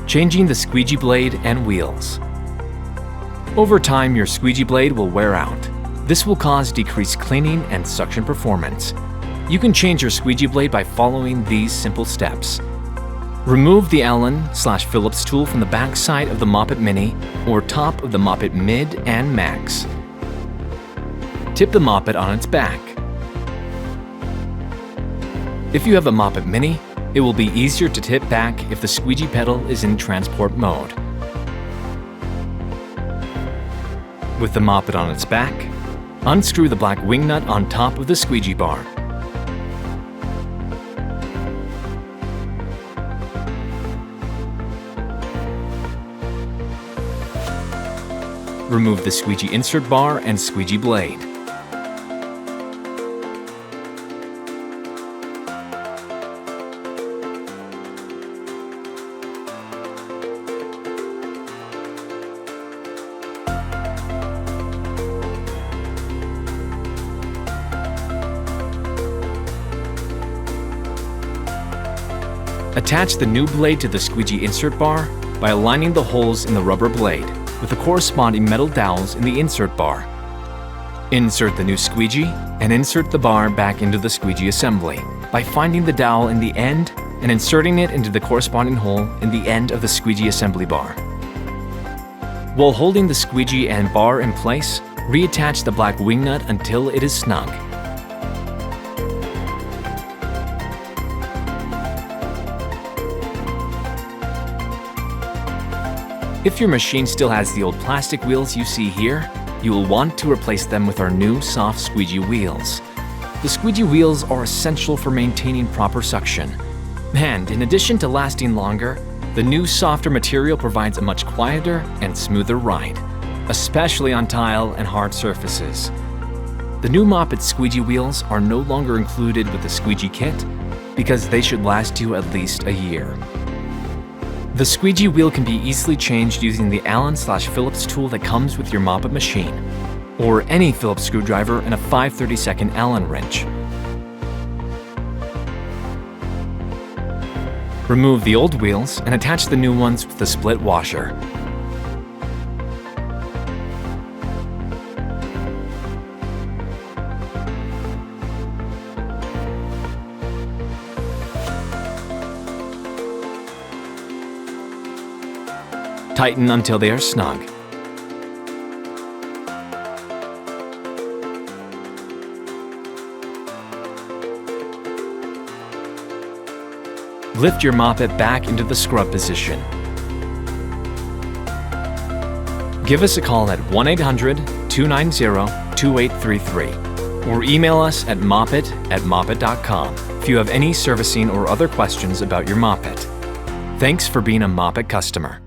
Changing the squeegee blade and wheels. Over time, your squeegee blade will wear out. This will cause decreased cleaning and suction performance. You can change your squeegee blade by following these simple steps. Remove the Allen/Phillips tool from the back side of the Mopit Mini or top of the Mopit Mid and Max. Tip the Mopit on its back. If you have a Mopit Mini, it will be easier to tip back if the squeegee pedal is in transport mode. With the Mopit on its back, unscrew the black wing nut on top of the squeegee bar. Remove the squeegee insert bar and squeegee blade. Attach the new blade to the squeegee insert bar by aligning the holes in the rubber blade with the corresponding metal dowels in the insert bar. Insert the new squeegee and insert the bar back into the squeegee assembly by finding the dowel in the end and inserting it into the corresponding hole in the end of the squeegee assembly bar. While holding the squeegee and bar in place, reattach the black wing nut until it is snug. If your machine still has the old plastic wheels you see here, you will want to replace them with our new soft squeegee wheels. The squeegee wheels are essential for maintaining proper suction. And in addition to lasting longer, the new softer material provides a much quieter and smoother ride, especially on tile and hard surfaces. The new Mopit squeegee wheels are no longer included with the squeegee kit because they should last you at least a year. The squeegee wheel can be easily changed using the Allen/Phillips tool that comes with your Mopit machine, or any Phillips screwdriver and a 5/32 Allen wrench. Remove the old wheels and attach the new ones with the split washer. Tighten until they are snug. Lift your Mopit back into the scrub position. Give us a call at 1-800-290-2833 or email us at mopit@mopit.com if you have any servicing or other questions about your Mopit. Thanks for being a Mopit customer.